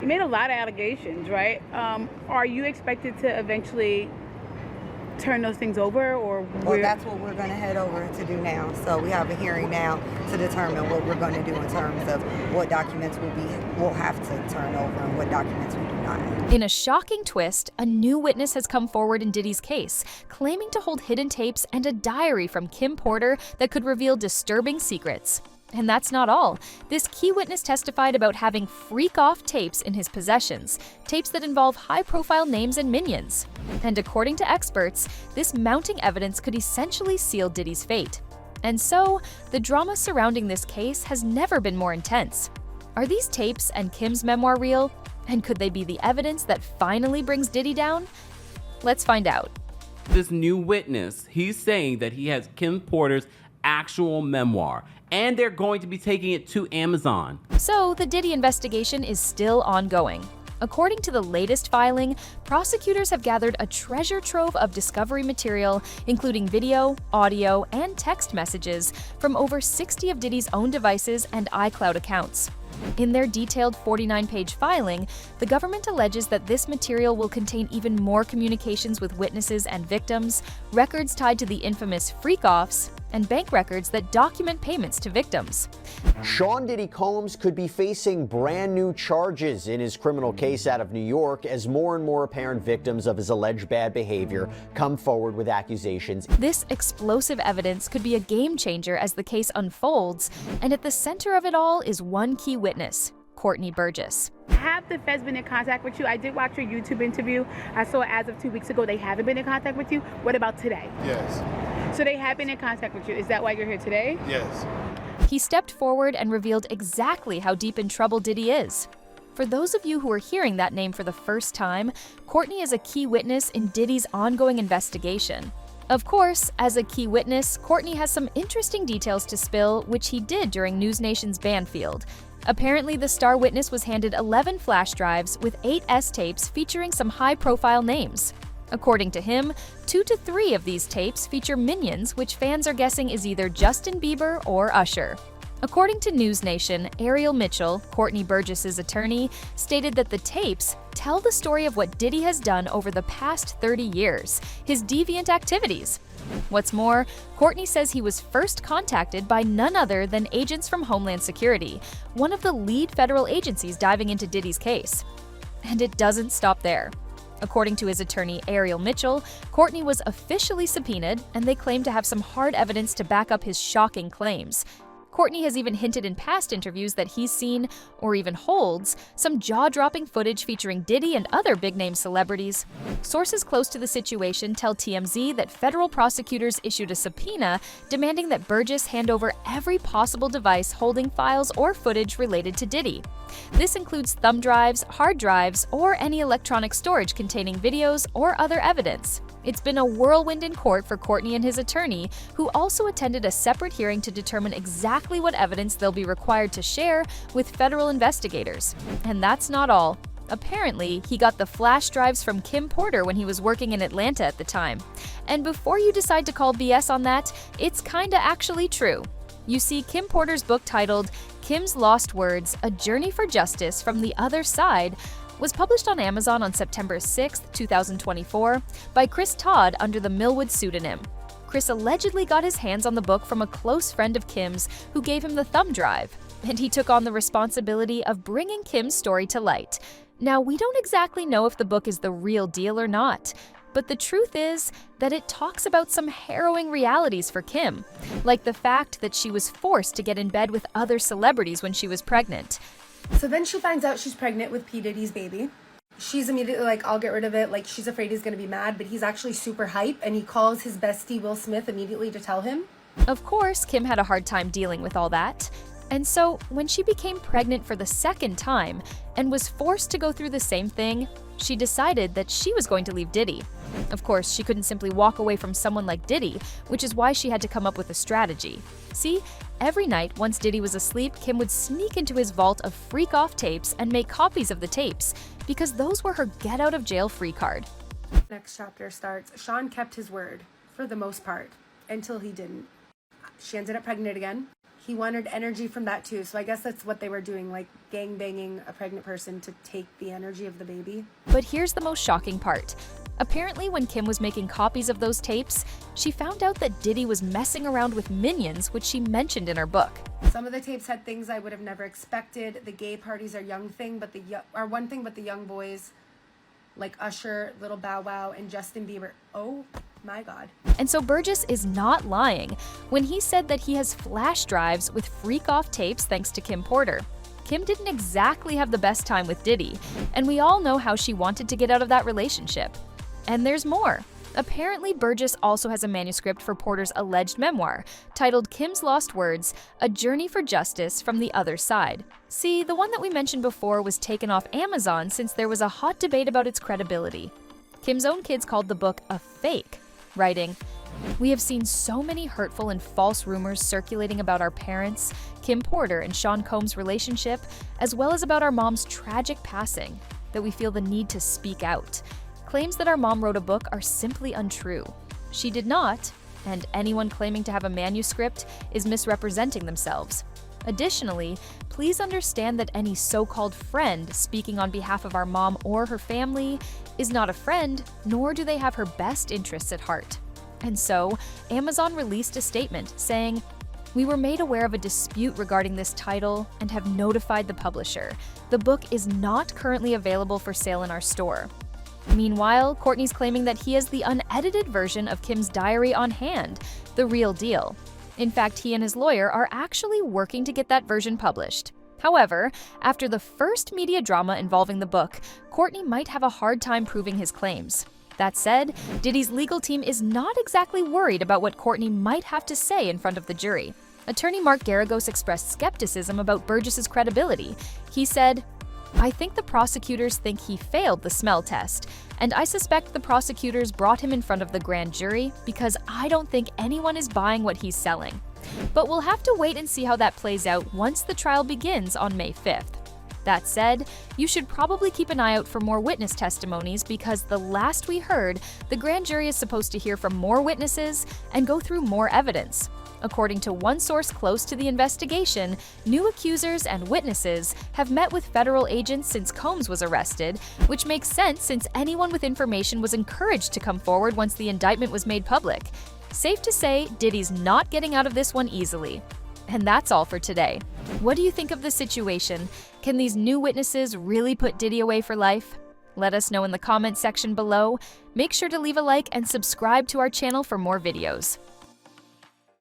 made a lot of allegations, right? Are you expected to eventually turn those things over, or well, that's what we're going to head over to do now. So we have a hearing now to determine what we're going to do in terms of what documents we'll have to turn over and what documents we do not. In a shocking twist, a new witness has come forward in Diddy's case, claiming to hold hidden tapes and a diary from Kim Porter that could reveal disturbing secrets. And that's not all. This key witness testified about having freak-off tapes in his possessions, tapes that involve high-profile names and minions. And according to experts, this mounting evidence could essentially seal Diddy's fate. And so, the drama surrounding this case has never been more intense. Are these tapes and Kim's memoir real? And could they be the evidence that finally brings Diddy down? Let's find out. This new witness, he's saying that he has Kim Porter's actual memoir, and they're going to be taking it to Amazon. So, the Diddy investigation is still ongoing. According to the latest filing, prosecutors have gathered a treasure trove of discovery material, including video, audio, and text messages from over 60 of Diddy's own devices and iCloud accounts. In their detailed 49-page filing, the government alleges that this material will contain even more communications with witnesses and victims, records tied to the infamous freak-offs, and bank records that document payments to victims. Sean Diddy Combs could be facing brand new charges in his criminal case out of New York as more and more apparent victims of his alleged bad behavior come forward with accusations. This explosive evidence could be a game changer as the case unfolds, and at the center of it all is one key witness, Courtney Burgess. Have the feds been in contact with you? I did watch your YouTube interview. I saw as of 2 weeks ago they haven't been in contact with you. What about today? Yes. So they have been in contact with you. Is that why you're here today? Yes. He stepped forward and revealed exactly how deep in trouble Diddy is. For those of you who are hearing that name for the first time, Courtney is a key witness in Diddy's ongoing investigation. Of course, as a key witness, Courtney has some interesting details to spill, which he did during News Nation's Banfield. Apparently, the star witness was handed 11 flash drives with 8 S-tapes featuring some high-profile names. According to him, 2 to 3 of these tapes feature minions, which fans are guessing is either Justin Bieber or Usher. According to News Nation, Ariel Mitchell, Courtney Burgess's attorney, stated that the tapes tell the story of what Diddy has done over the past 30 years, his deviant activities. What's more, Courtney says he was first contacted by none other than agents from Homeland Security, one of the lead federal agencies diving into Diddy's case. And it doesn't stop there. According to his attorney Ariel Mitchell, Courtney was officially subpoenaed, and they claim to have some hard evidence to back up his shocking claims. Courtney has even hinted in past interviews that he's seen, or even holds, some jaw-dropping footage featuring Diddy and other big-name celebrities. Sources close to the situation tell TMZ that federal prosecutors issued a subpoena demanding that Burgess hand over every possible device holding files or footage related to Diddy. This includes thumb drives, hard drives, or any electronic storage containing videos or other evidence. It's been a whirlwind in court for Courtney and his attorney, who also attended a separate hearing to determine exactly what evidence they'll be required to share with federal investigators. And that's not all. Apparently, he got the flash drives from Kim Porter when he was working in Atlanta at the time. And before you decide to call BS on that, it's kinda actually true. You see, Kim Porter's book titled Kim's Lost Words, A Journey for Justice from the Other Side was published on Amazon on September 6, 2024, by Chris Todd under the Millwood pseudonym. Chris allegedly got his hands on the book from a close friend of Kim's who gave him the thumb drive, and he took on the responsibility of bringing Kim's story to light. Now, we don't exactly know if the book is the real deal or not, but the truth is that it talks about some harrowing realities for Kim, like the fact that she was forced to get in bed with other celebrities when she was pregnant. So then she finds out she's pregnant with P. Diddy's baby. She's immediately like, I'll get rid of it. Like, she's afraid he's going to be mad, but he's actually super hype, and he calls his bestie Will Smith immediately to tell him. Of course, Kim had a hard time dealing with all that. And so, when she became pregnant for the second time and was forced to go through the same thing, she decided that she was going to leave Diddy. Of course, she couldn't simply walk away from someone like Diddy, which is why she had to come up with a strategy. See, every night, once Diddy was asleep, Kim would sneak into his vault of freak-off tapes and make copies of the tapes, because those were her get-out-of-jail-free card. Next chapter starts. Sean kept his word, for the most part, until he didn't. She ended up pregnant again. He wanted energy from that too. So I guess that's what they were doing, like gang banging a pregnant person to take the energy of the baby. But here's the most shocking part. Apparently, when Kim was making copies of those tapes, she found out that Diddy was messing around with minions, which she mentioned in her book. Some of the tapes had things I would have never expected. The gay parties are one thing, but the young boys, like Usher, Little Bow Wow, and Justin Bieber. Oh my God. And so Burgess is not lying when he said that he has flash drives with freak-off tapes thanks to Kim Porter. Kim didn't exactly have the best time with Diddy, and we all know how she wanted to get out of that relationship. And there's more. Apparently, Burgess also has a manuscript for Porter's alleged memoir, titled Kim's Lost Words, A Journey for Justice from the Other Side. See, the one that we mentioned before was taken off Amazon since there was a hot debate about its credibility. Kim's own kids called the book a fake, writing, "We have seen so many hurtful and false rumors circulating about our parents, Kim Porter and Sean Combs' relationship, as well as about our mom's tragic passing, that we feel the need to speak out. Claims that our mom wrote a book are simply untrue. She did not, and anyone claiming to have a manuscript is misrepresenting themselves. Additionally, please understand that any so-called friend speaking on behalf of our mom or her family is not a friend, nor do they have her best interests at heart." And so, Amazon released a statement saying, "We were made aware of a dispute regarding this title and have notified the publisher. The book is not currently available for sale in our store." Meanwhile, Kourtney's claiming that he has the unedited version of Kim's diary on hand, the real deal. In fact, he and his lawyer are actually working to get that version published. However, after the first media drama involving the book, Kourtney might have a hard time proving his claims. That said, Diddy's legal team is not exactly worried about what Kourtney might have to say in front of the jury. Attorney Mark Garagos expressed skepticism about Burgess's credibility. He said, "I think the prosecutors think he failed the smell test, and I suspect the prosecutors brought him in front of the grand jury because I don't think anyone is buying what he's selling. But we'll have to wait and see how that plays out once the trial begins on May 5th. That said, you should probably keep an eye out for more witness testimonies because the last we heard, the grand jury is supposed to hear from more witnesses and go through more evidence. According to one source close to the investigation, new accusers and witnesses have met with federal agents since Combs was arrested, which makes sense since anyone with information was encouraged to come forward once the indictment was made public. Safe to say, Diddy's not getting out of this one easily." And that's all for today. What do you think of the situation? Can these new witnesses really put Diddy away for life? Let us know in the comment section below. Make sure to leave a like and subscribe to our channel for more videos.